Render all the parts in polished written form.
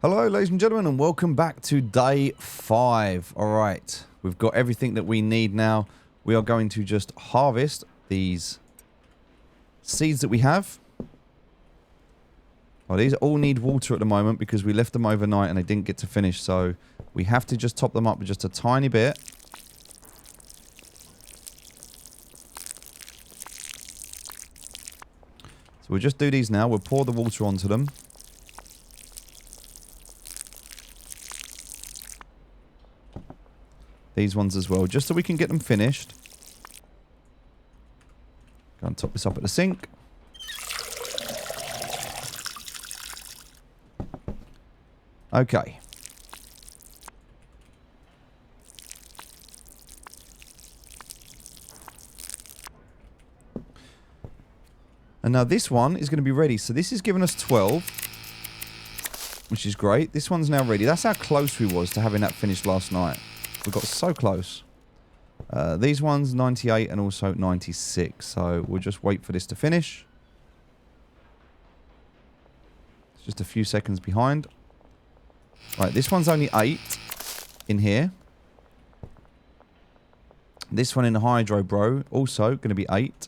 Hello, ladies and gentlemen, and welcome back to day 5. All right, we've got everything that we need now. We are going to just harvest these seeds that we have. Well, these all need water at the moment because we left them overnight and they didn't get to finish. So we have to just top them up with just a tiny bit. So we'll just do these now. We'll pour the water onto them. These ones as well, just so we can get them finished. Go and top this up at the sink. Okay. And now this one is going to be ready. So this is giving us 12, which is great. This one's now ready. That's how close we was to having that finished last night. We got so close. These ones, 98 and also 96. So we'll just wait for this to finish. It's just a few seconds behind. Right, this one's only 8 in here. This one in the hydro, bro, also going to be 8.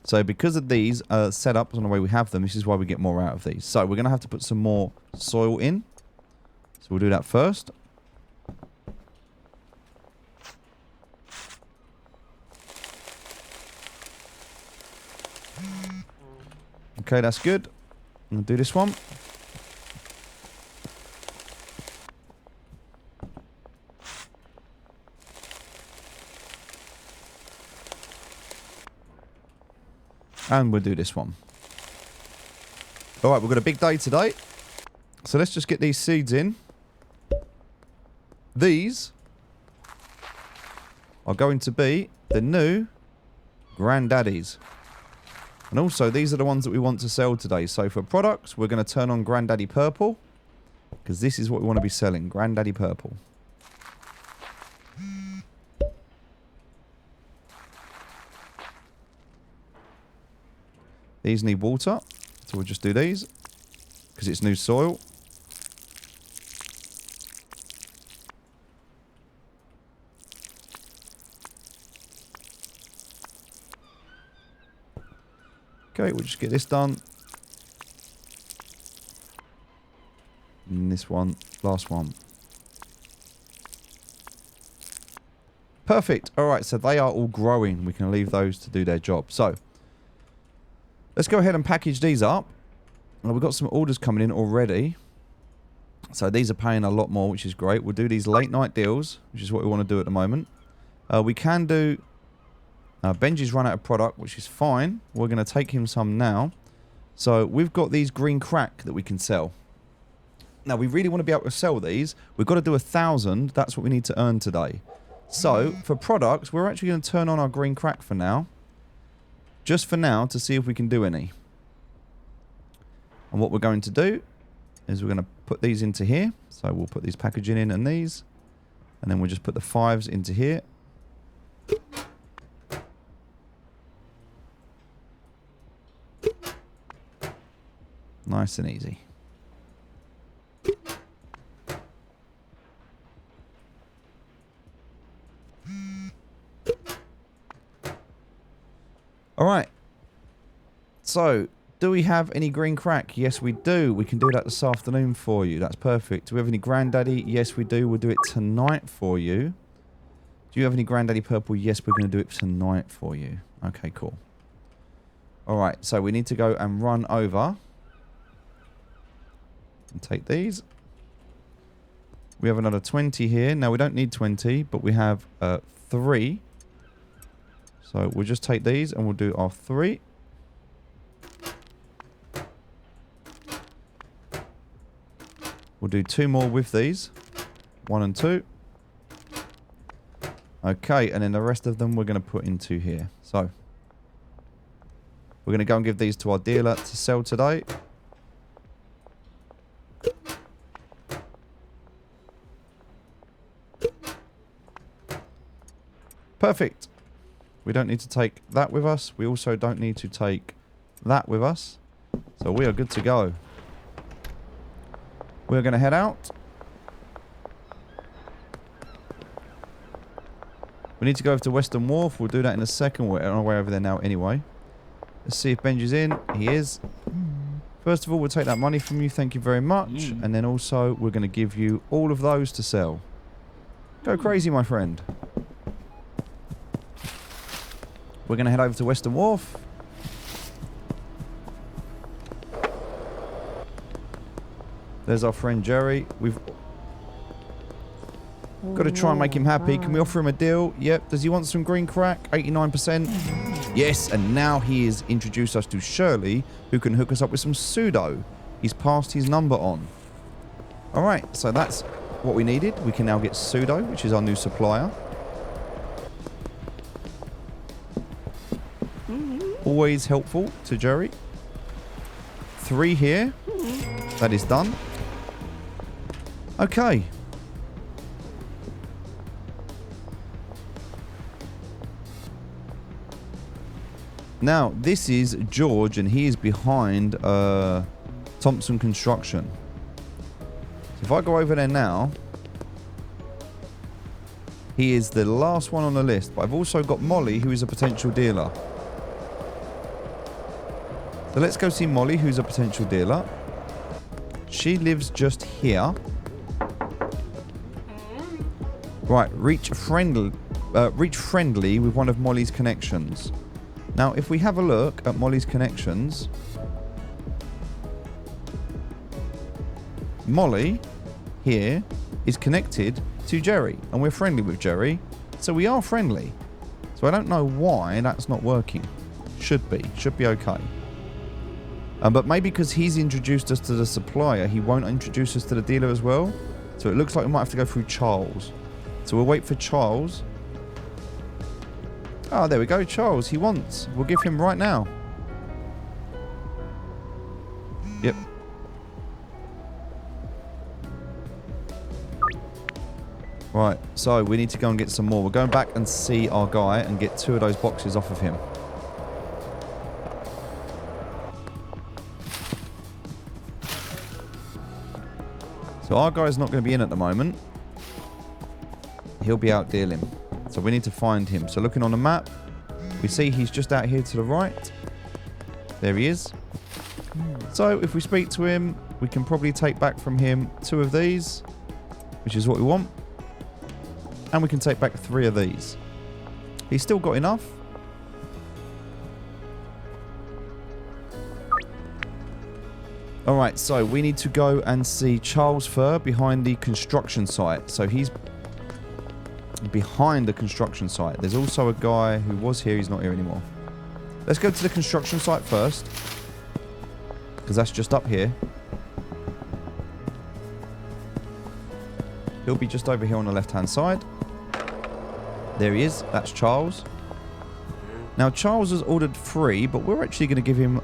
So because of these setups and the way we have them, this is why we get more out of these. So we're going to have to put some more soil in. So we'll do that first. Okay, that's good. We'll do this one. And we'll do this one. Alright, we've got a big day today. So let's just get these seeds in. These are going to be the new Granddaddies. And also, these are the ones that we want to sell today. So for products, we're going to turn on Granddaddy Purple. Because this is what we want to be selling. Granddaddy Purple. These need water. So we'll just do these. Because it's new soil. Okay, we'll just get this done. And this one, last one. Perfect. Alright, so they are all growing. We can leave those to do their job. So, let's go ahead and package these up. We've got some orders coming in already. So these are paying a lot more, which is great. We'll do these late night deals, which is what we want to do at the moment. We can do... Benji's run out of product, which is fine. We're going to take him some now. So we've got these green crack that we can sell. Now, we really want to be able to sell these. We've got to do 1,000. That's what we need to earn today. So, for products, we're actually going to turn on our green crack for now. Just for now, to see if we can do any. And what we're going to do is we're going to put these into here. So we'll put these packaging in and these. And then we'll just put the 5s into here. Nice and easy. Alright. So, do we have any green crack? Yes, we do. We can do that this afternoon for you. That's perfect. Do we have any Granddaddy? Yes, we do. We'll do it tonight for you. Do you have any Granddaddy Purple? Yes, we're going to do it tonight for you. Okay, cool. Alright, so we need to go and run over... and take these. We have another 20 here. Now, we don't need 20, but we have 3. So, we'll just take these and we'll do our 3. We'll do 2 more with these. 1 and 2. Okay, and then the rest of them we're going to put into here. So, we're going to go and give these to our dealer to sell today. Perfect. We don't need to take that with us. We also don't need to take that with us. So we are good to go. We're going to head out. We need to go over to Western Wharf. We'll do that in a second. We're on our way over there now anyway. Let's see if Benji's in. He is. First of all, we'll take that money from you. Thank you very much. And then also, we're going to give you all of those to sell. Go crazy, my friend. We're going to head over to Western Wharf. There's our friend Jerry. We've got to try and make him happy. Can we offer him a deal? Yep. Does he want some green crack? 89%. Yes, and now he has introduced us to Shirley, who can hook us up with some pseudo. He's passed his number on. Alright, so that's what we needed. We can now get pseudo, which is our new supplier. Always helpful to Jerry. 3 here. That is done. Okay. Now, this is George, and he is behind Thompson Construction. So if I go over there now, he is the last one on the list. But I've also got Molly, who is a potential dealer. So let's go see Molly, who's a potential dealer. She lives just here. Right, reach friendly with one of Molly's connections. Now, if we have a look at Molly's connections, Molly here is connected to Jerry, and we're friendly with Jerry, so we are friendly. So I don't know why that's not working. Should be okay. But maybe because he's introduced us to the supplier, he won't introduce us to the dealer as well. So it looks like we might have to go through Charles. So we'll wait for Charles. Oh, there we go. Charles, he wants. We'll give him right now. Yep. Right, so we need to go and get some more. We're going back and see our guy and get 2 of those boxes off of him. So our guy's not going to be in at the moment. He'll be out dealing. So we need to find him. So looking on the map, we see he's just out here to the right. There he is. So if we speak to him, we can probably take back from him 2 of these, which is what we want. And we can take back 3 of these. He's still got enough. Alright, so we need to go and see Charles Fur behind the construction site. So he's behind the construction site. There's also a guy who was here. He's not here anymore. Let's go to the construction site first, because that's just up here. He'll be just over here on the left hand side. There he is. That's Charles. Now Charles has ordered 3, but we're actually going to give him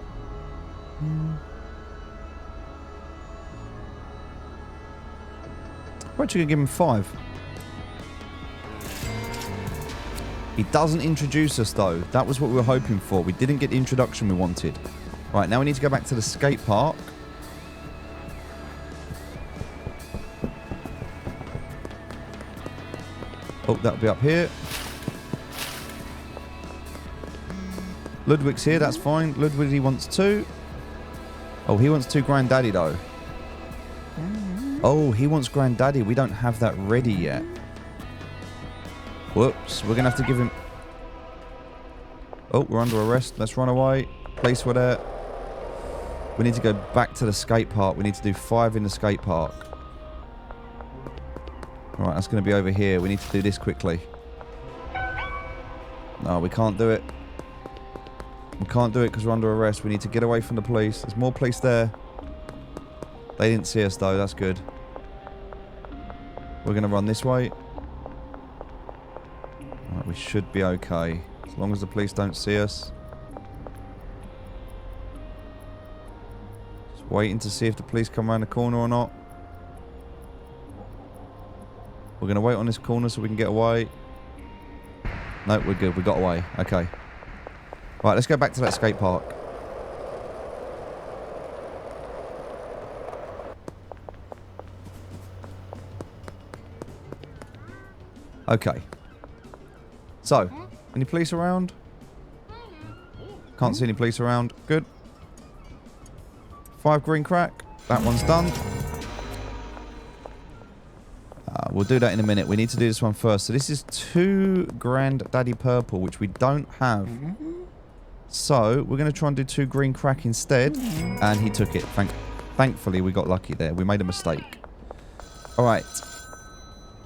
we're actually going to give him 5. He doesn't introduce us though. That was what we were hoping for. We didn't get the introduction we wanted. Right, now we need to go back to the skate park. Oh, that'll be up here. Ludwig's here, that's fine. Ludwig, he wants 2. Oh, he wants 2 Granddaddy though. Oh, he wants Granddaddy. We don't have that ready yet. Whoops, we're going to have to give him... Oh, we're under arrest. Let's run away. Police were there. We need to go back to the skate park. We need to do 5 in the skate park. Alright, that's going to be over here. We need to do this quickly. No, we can't do it. We can't do it because we're under arrest. We need to get away from the police. There's more police there. They didn't see us though. That's good. We're going to run this way. Right, we should be okay. As long as the police don't see us. Just waiting to see if the police come around the corner or not. We're going to wait on this corner so we can get away. No, we're good. We got away. Okay. Right, let's go back to that skate park. Okay. So, any police around? Can't see any police around. Good. 5 green crack. That one's done. We'll do that in a minute. We need to do this one first. So this is 2 Granddaddy Purple, which we don't have. So we're going to try and do 2 green crack instead. And he took it. Thankfully, we got lucky there. We made a mistake. All right.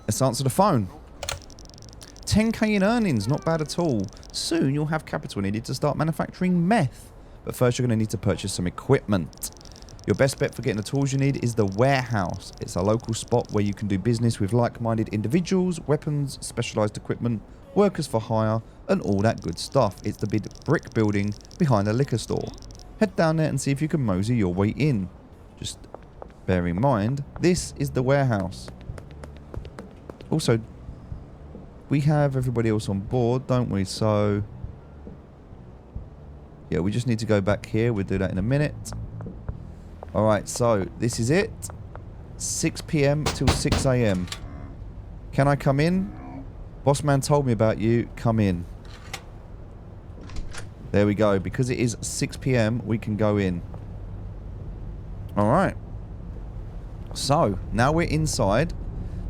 Let's answer the phone. 10k in earnings. Not bad at all. Soon you'll have capital needed to start manufacturing meth. But first you're going to need to purchase some equipment. Your best bet for getting the tools you need is the warehouse. It's a local spot where you can do business with like-minded individuals, weapons, specialised equipment, workers for hire, and all that good stuff. It's the big brick building behind the liquor store. Head down there and see if you can mosey your way in. Just bear in mind, this is the warehouse. Also, we have everybody else on board, don't we? So, yeah, we just need to go back here. We'll do that in a minute. Alright, so this is it. 6 p.m. till 6 a.m. Can I come in? Boss man told me about you. Come in. There we go. Because it is 6 p.m., we can go in. Alright. So, now we're inside.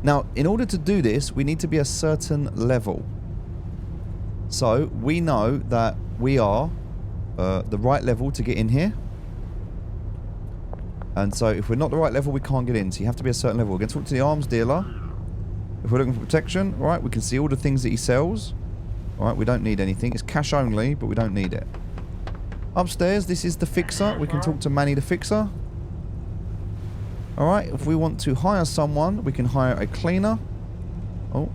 Now, in order to do this, we need to be a certain level. So, we know that we are the right level to get in here. And so if we're not the right level, we can't get in. So you have to be a certain level. We're going to talk to the arms dealer. If we're looking for protection, all right, we can see all the things that he sells. All right, we don't need anything. It's cash only, but we don't need it. Upstairs, this is the fixer. We can talk to Manny the fixer. All right, if we want to hire someone, we can hire a cleaner. Oh.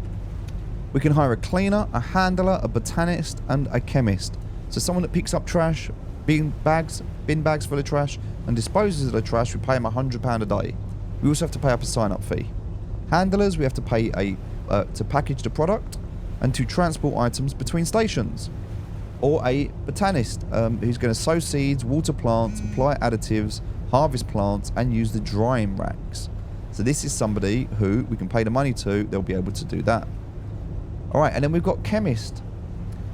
We can hire a cleaner, a handler, a botanist, and a chemist. So someone that picks up trash, bin bags full of trash, and disposes of the trash. We pay them £100 a day. We also have to pay up a sign-up fee. Handlers, we have to pay to package the product and to transport items between stations. Or a botanist who's going to sow seeds, water plants, apply additives, harvest plants, and use the drying racks. So this is somebody who we can pay the money to. They'll be able to do that. All right, and then we've got chemist.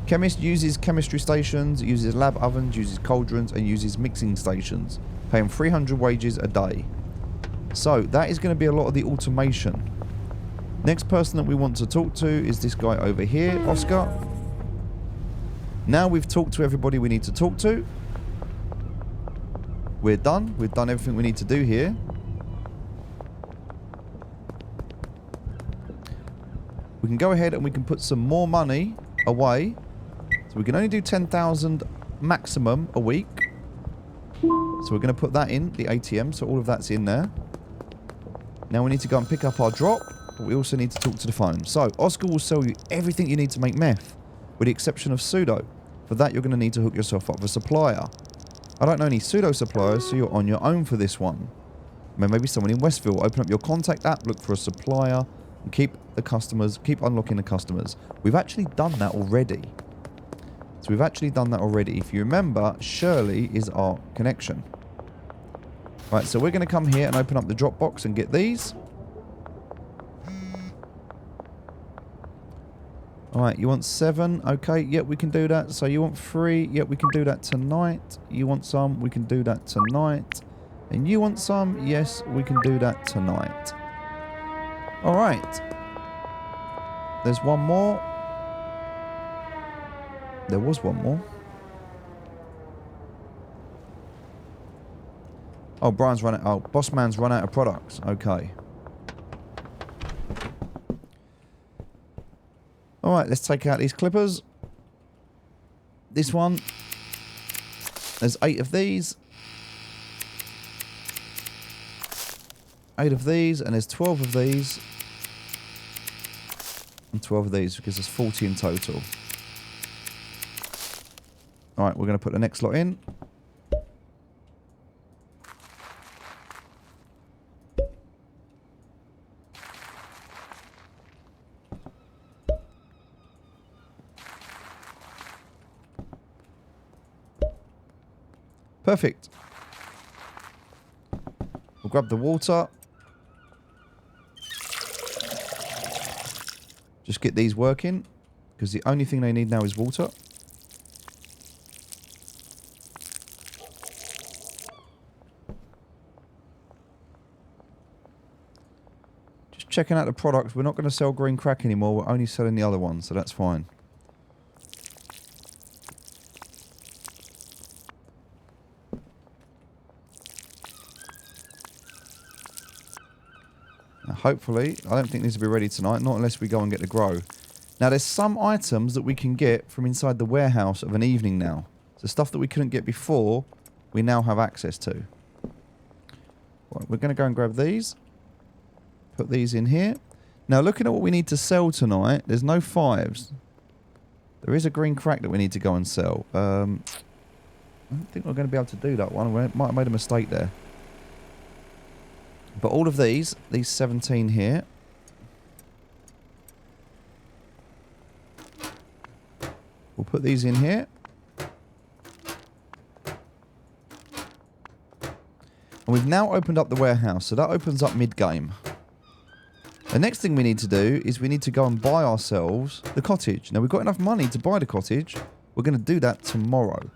Chemist uses chemistry stations, uses lab ovens, uses cauldrons, and uses mixing stations. Paying 300 wages a day. So that is going to be a lot of the automation. Next person that we want to talk to is this guy over here, Oscar. Now we've talked to everybody we need to talk to. We're done. We've done everything we need to do here. We can go ahead and we can put some more money away. So we can only do 10,000 maximum a week. So we're going to put that in the ATM. So all of that's in there. Now we need to go and pick up our drop. But we also need to talk to the phone. So Oscar will sell you everything you need to make meth, with the exception of pseudo. For that, you're going to need to hook yourself up with a supplier. I don't know any pseudo suppliers, so you're on your own for this one. Maybe someone in Westville. Open up your contact app, look for a supplier, and keep unlocking the customers. We've actually done that already. So we've actually done that already. If you remember, Shirley is our connection. Right, so we're going to come here and open up the drop box and get these. Alright, you want 7? Okay, yep, we can do that. So you want 3? Yep, we can do that tonight. You want some? We can do that tonight. And you want some? Yes, we can do that tonight. Alright. There's one more. There was one more. Oh, Brian's run out. Oh, Boss Man's run out of products. Okay. Alright, let's take out these clippers. This one. There's 8 of these. 8 of these, and there's 12 of these. And 12 of these, because there's 40 in total. Alright, we're going to put the next lot in. Perfect. We'll grab the water. Just get these working, because the only thing they need now is water. Just checking out the product. We're not going to sell green crack anymore. We're only selling the other one, so that's fine. Now, hopefully, I don't think these will be ready tonight, not unless we go and get the grow. Now, there's some items that we can get from inside the warehouse of an evening now. So stuff that we couldn't get before, we now have access to. Right, we're going to go and grab these. Put these in here. Now, looking at what we need to sell tonight, there's no 5s. There is a green crack that we need to go and sell. I don't think we're going to be able to do that one. We might have made a mistake there. But all of these 17 here. We'll put these in here. And we've now opened up the warehouse, so that opens up mid-game. The next thing we need to do is we need to go and buy ourselves the cottage. Now, we've got enough money to buy the cottage. We're going to do that tomorrow.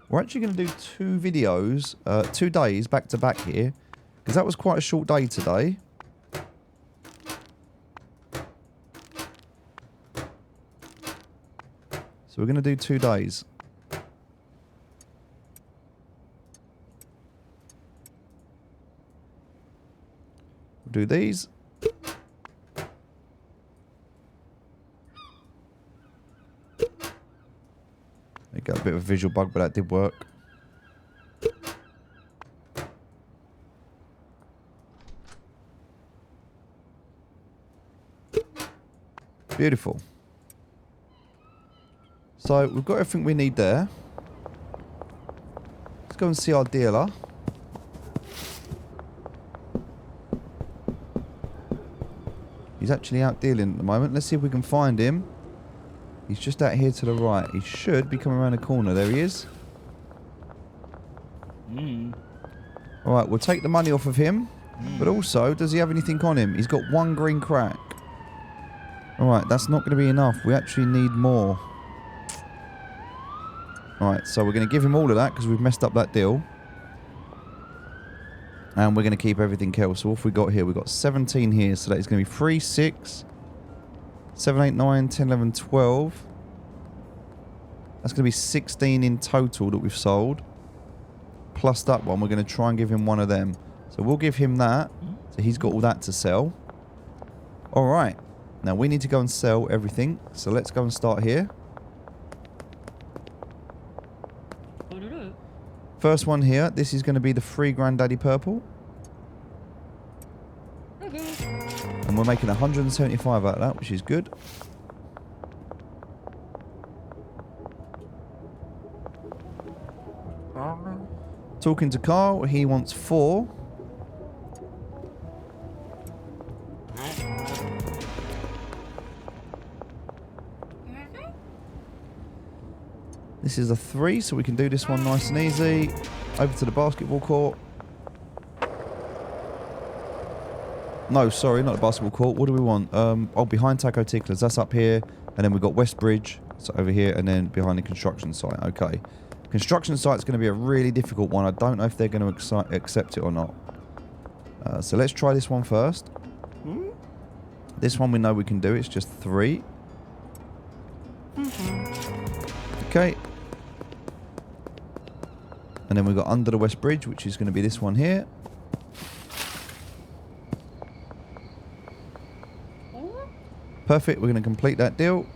We're actually going to do 2 videos, 2 days back to back here, because that was quite a short day today. So we're going to do 2 days. We'll do these. They got a bit of a visual bug, but that did work. Beautiful. So we've got everything we need there. Let's go and see our dealer. He's actually out dealing at the moment. Let's see if we can find him. He's just out here to the right. He should be coming around the corner. There he is. Alright, we'll take the money off of him. But also, does he have anything on him? He's got 1 green crack. Alright, that's not going to be enough. We actually need more. Alright, so we're going to give him all of that because we've messed up that deal. And we're going to keep everything else. So what have we got here? We've got 17 here. So that is going to be 3, 6, 7, 8, 9, 10, 11, 12. That's going to be 16 in total that we've sold. Plus that one. We're going to try and give him one of them. So we'll give him that. So he's got all that to sell. Alright. Now we need to go and sell everything. So let's go and start here. First one here, this is going to be the free Granddaddy Purple. And we're making 175 out of that, which is good. Talking to Carl, he wants 4. This is a 3, so we can do this one nice and easy. Over to the basketball court. No, sorry, not the basketball court. What do we want? Oh, behind Taco Ticklers. That's up here. And then we've got West Bridge. So over here. And then behind the construction site. Okay. Construction site's going to be a really difficult one. I don't know if they're going to accept it or not. So let's try this one first. This one we know we can do. It's just 3. Okay. And then we've got under the West Bridge, which is going to be this one here. Perfect. We're going to complete that deal.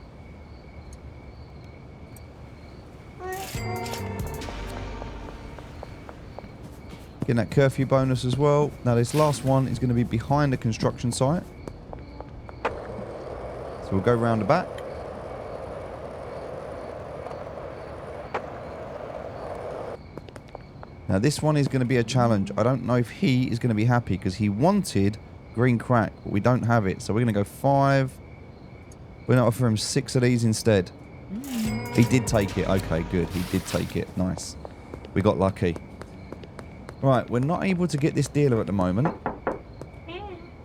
Getting that curfew bonus as well. Now this last one is going to be behind the construction site. So we'll go round the back. Now this one is going to be a challenge. I don't know if he is going to be happy because he wanted green crack, but we don't have it. So we're going to go 5. We're going to offer him 6 of these instead. He did take it. Okay, good. He did take it. Nice. We got lucky. Right, we're not able to get this dealer at the moment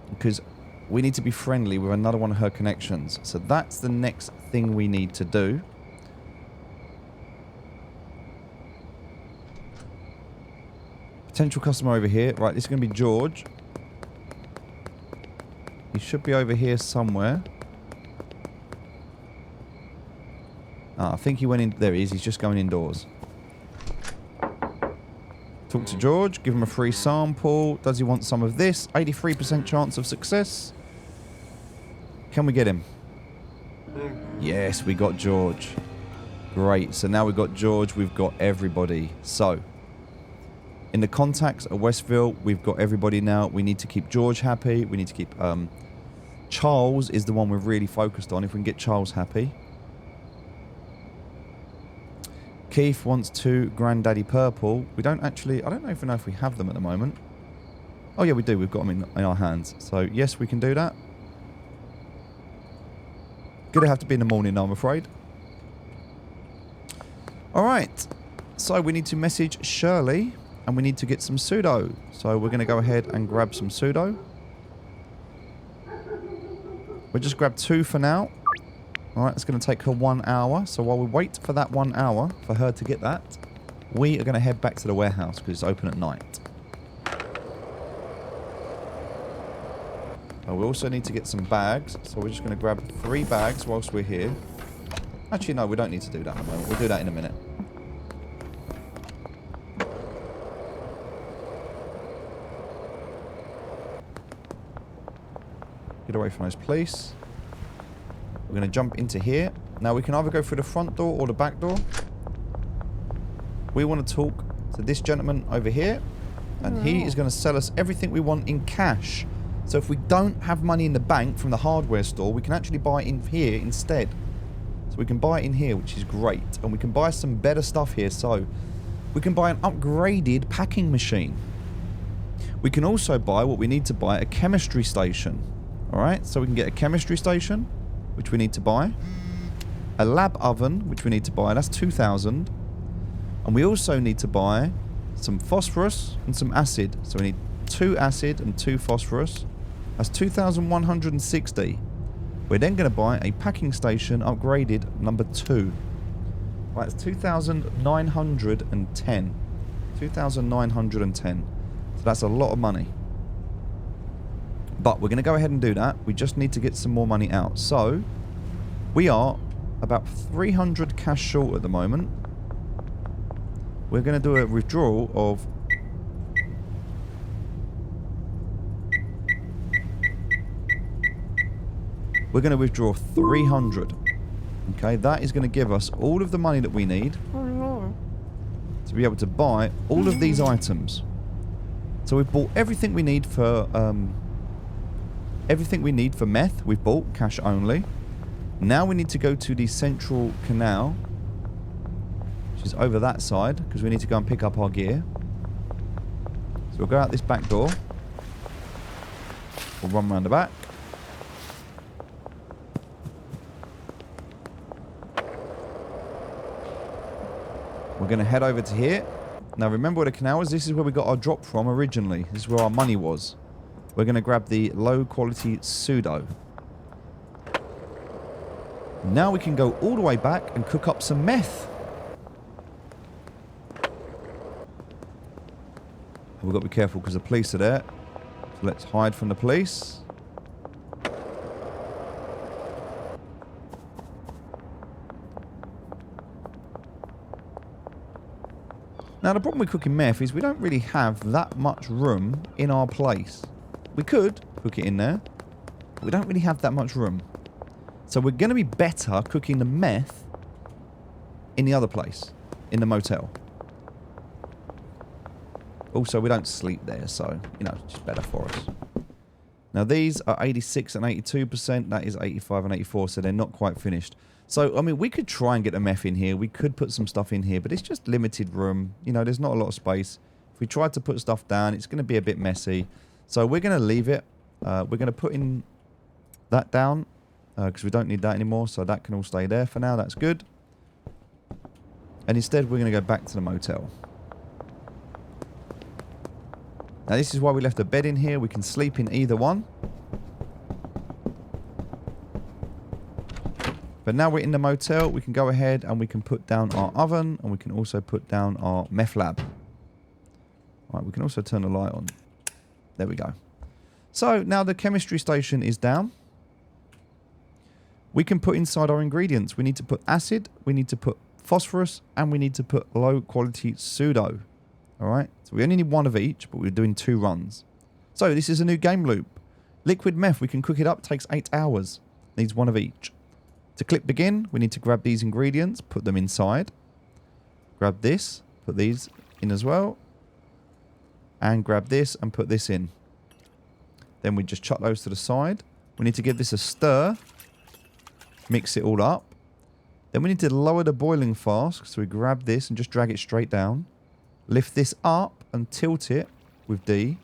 because we need to be friendly with another one of her connections. So that's the next thing we need to do. Potential customer over here. Right, this is going to be George. He should be over here somewhere. I think he went in. There he is. He's just going indoors. Talk to George. Give him a free sample. Does he want some of this? 83% chance of success. Can we get him? Yes, we got George. Great. So now we've got George. We've got everybody. So, in the contacts at Westville, we've got everybody now. We need to keep George happy. We need to keep... Charles is the one we're really focused on. If we can get Charles happy. Keith wants 2 Granddaddy Purple. We don't actually... I don't even know if we have them at the moment. Oh, yeah, we do. We've got them in our hands. So, yes, we can do that. Gonna have to be in the morning now, I'm afraid. Alright. So, we need to message Shirley. And we need to get some pseudo. So, we're going to go ahead and grab some pseudo. We'll just grab 2 for now. Alright, it's going to take her 1 hour. So while we wait for that 1 hour for her to get that, we are going to head back to the warehouse because it's open at night. We also need to get some bags. So we're just going to grab 3 bags whilst we're here. Actually, no, we don't need to do that at the moment. We'll do that in a minute. Get away from those police. We're going to jump into here. Now, we can either go through the front door or the back door. We want to talk to this gentleman over here. And he is going to sell us everything we want in cash. So if we don't have money in the bank from the hardware store, we can actually buy it in here instead. So we can buy it in here, which is great. And we can buy some better stuff here. So we can buy an upgraded packing machine. We can also buy what we need to buy, a chemistry station. Alright, so we can get a chemistry station, which we need to buy. A lab oven, which we need to buy. That's 2,000. And we also need to buy some phosphorus and some acid. So we need 2 acid and 2 phosphorus. That's 2,160. We're then going to buy a packing station upgraded number 2. Right, it's 2,910. 2,910. So that's a lot of money. But we're going to go ahead and do that. We just need to get some more money out. So, we are about 300 cash short at the moment. We're going to do a withdrawal of... We're going to withdraw 300. Okay, that is going to give us all of the money that we need to be able to buy all of these items. So we've bought everything we need for... everything we need for meth, we've bought, cash only. Now we need to go to the central canal, which is over that side, because we need to go and pick up our gear. So we'll go out this back door. We'll run around the back. We're going to head over to here. Now remember where the canal is? This is where we got our drop from originally. This is where our money was. We're going to grab the low quality pseudo. Now we can go all the way back and cook up some meth. We've got to be careful because the police are there. So let's hide from the police. Now the problem with cooking meth is we don't really have that much room in our place. We could cook it in there, but we don't really have that much room. So we're going to be better cooking the meth in the other place, in the motel. Also, we don't sleep there, so, you know, it's just better for us. Now, these are 86 and 82%. That is 85 and 84, so they're not quite finished. So, I mean, we could try and get a meth in here. We could put some stuff in here, but it's just limited room. You know, there's not a lot of space. If we try to put stuff down, it's going to be a bit messy. So we're going to leave it. We're going to put in that down because we don't need that anymore. So that can all stay there for now. That's good. And instead, we're going to go back to the motel. Now, this is why we left a bed in here. We can sleep in either one. But now we're in the motel, we can go ahead and we can put down our oven, and we can also put down our meth lab. Right, we can also turn the light on. There we go. So now the chemistry station is down. We can put inside our ingredients. We need to put acid, we need to put phosphorus, and we need to put low quality pseudo. Alright, so we only need one of each, but we're doing 2 runs. So this is a new game loop. Liquid meth, we can cook it up, takes 8 hours. Needs 1 of each. To click begin, we need to grab these ingredients, put them inside. Grab this, put these in as well. And grab this and put this in. Then we just chuck those to the side. We need to give this a stir. Mix it all up. Then we need to lower the boiling flask. So we grab this and just drag it straight down. Lift this up and tilt it with D.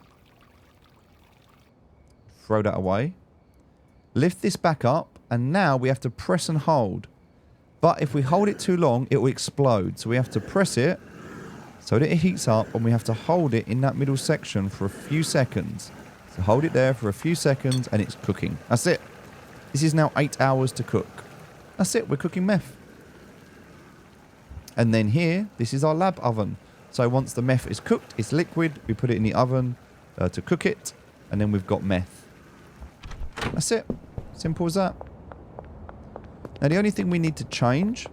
Throw that away. Lift this back up. And now we have to press and hold. But if we hold it too long, it will explode. So we have to press it so that it heats up, and we have to hold it in that middle section for a few seconds. So hold it there for a few seconds and it's cooking. That's it. This is now 8 hours to cook. That's it. We're cooking meth. And then here, this is our lab oven. So once the meth is cooked, it's liquid. We put it in the oven to cook it. And then we've got meth. That's it. Simple as that. Now the only thing we need to change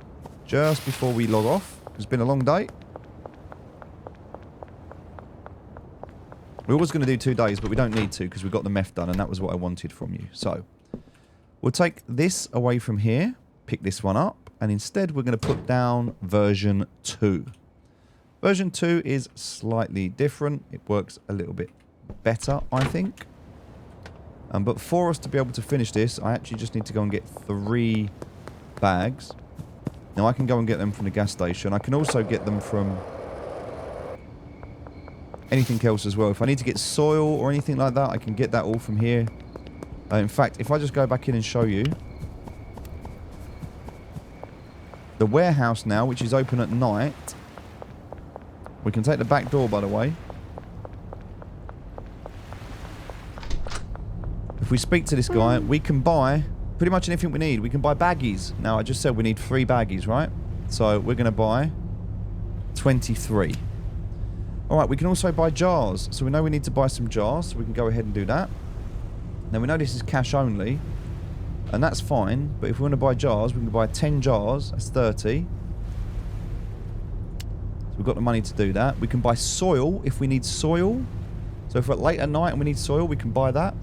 just before we log off, it's been a long day. We were going to do 2 days, but we don't need to because we've got the meth done, and that was what I wanted from you. So we'll take this away from here, pick this one up, and instead we're going to put down version 2. Version 2 is slightly different. It works a little bit better, I think. But for us to be able to finish this, I actually just need to go and get 3 bags. Now I can go and get them from the gas station. I can also get them from anything else as well. If I need to get soil or anything like that, I can get that all from here. In fact, if I just go back in and show you. The warehouse now, which is open at night. We can take the back door, by the way. If we speak to this guy, we can buy pretty much anything we need. We can buy baggies. Now, I just said we need 3 baggies, right? So, we're going to buy 23. Alright, we can also buy jars. So, we know we need to buy some jars. So, we can go ahead and do that. Now, we know this is cash only. And that's fine. But if we want to buy jars, we can buy 10 jars. That's 30. So, we've got the money to do that. We can buy soil if we need soil. So, if we're late at night and we need soil, we can buy that.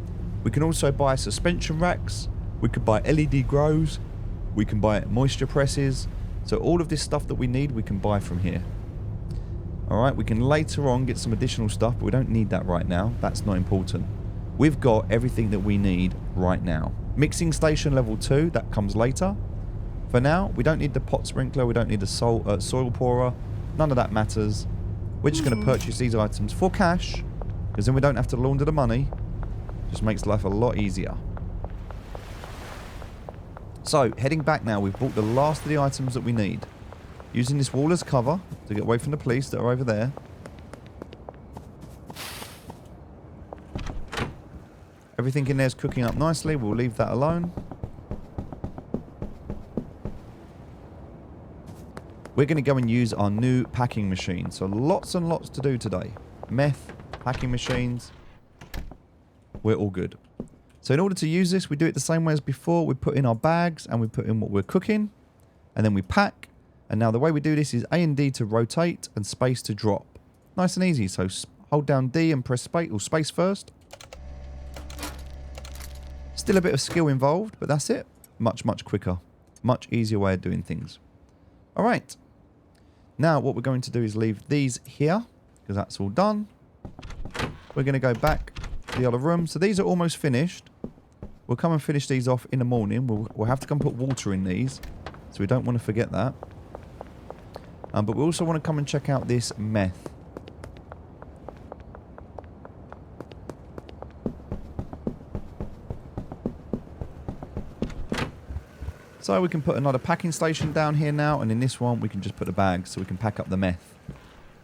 We can also buy suspension racks. We could buy LED grows. We can buy moisture presses. So all of this stuff that we need, we can buy from here. Alright, we can later on get some additional stuff, but we don't need that right now. That's not important. We've got everything that we need right now. Mixing station level 2, that comes later. For now, we don't need the pot sprinkler. We don't need the soil pourer. None of that matters. We're just going to purchase these items for cash, because then we don't have to launder the money. Just makes life a lot easier. So, heading back now, we've bought the last of the items that we need. Using this wall as cover to get away from the police that are over there. Everything in there is cooking up nicely. We'll leave that alone. We're going to go and use our new packing machine. So, lots and lots to do today. Meth, packing machines. We're all good. So in order to use this, we do it the same way as before. We put in our bags and we put in what we're cooking. And then we pack. And now the way we do this is A and D to rotate and space to drop. Nice and easy. So hold down D and press space first. Still a bit of skill involved, but that's it. Much, much quicker. Much easier way of doing things. All right. Now what we're going to do is leave these here because that's all done. We're going to go back to the other room. So these are almost finished. We'll come and finish these off in the morning. We'll have to come put water in these. So we don't want to forget that. But we also want to come and check out this meth. So we can put another packing station down here now. And in this one, we can just put the bags so we can pack up the meth.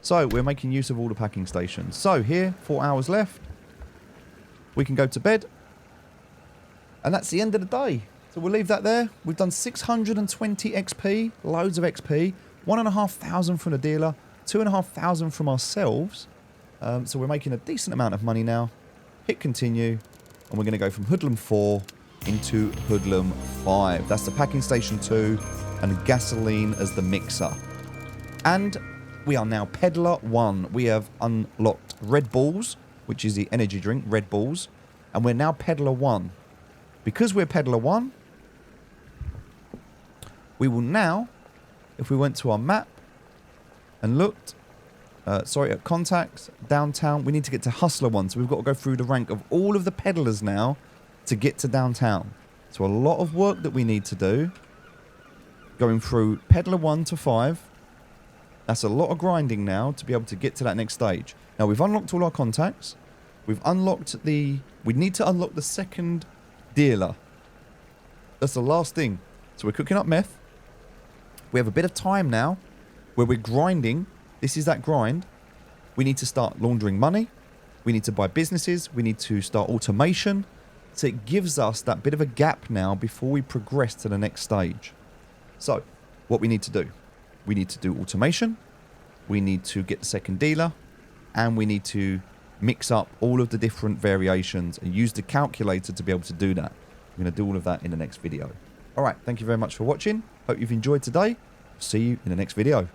So we're making use of all the packing stations. So here, 4 hours left. We can go to bed. And that's the end of the day. It's So we'll leave that there. We've done 620 XP, loads of XP, 1,500 from the dealer, 2,500 from ourselves. So we're making a decent amount of money now. Hit continue, and we're going to go from Hoodlum 4 into Hoodlum 5. That's the packing station 2, and gasoline as the mixer. And we are now Peddler 1. We have unlocked Red Bulls, which is the energy drink, Red Bulls, and we're now Peddler 1. Because we're Peddler 1, we will now, if we went to our map and looked, at contacts, downtown, we need to get to Hustler 1. So we've got to go through the rank of all of the peddlers now to get to downtown. So a lot of work that we need to do. Going through Peddler 1 to 5. That's a lot of grinding now to be able to get to that next stage. Now we've unlocked all our contacts. We've unlocked the... We need to unlock the second dealer. That's the last thing. So we're cooking up meth. We have a bit of time now where we're grinding. This is that grind. We need to start laundering money. We need to buy businesses. We need to start automation. So it gives us that bit of a gap now before we progress to the next stage. So what we need to do. We need to do automation. We need to get the second dealer. And we need to mix up all of the different variations and use the calculator to be able to do that. I'm going to do all of that in the next video. Alright, thank you very much for watching. Hope you've enjoyed today. See you in the next video.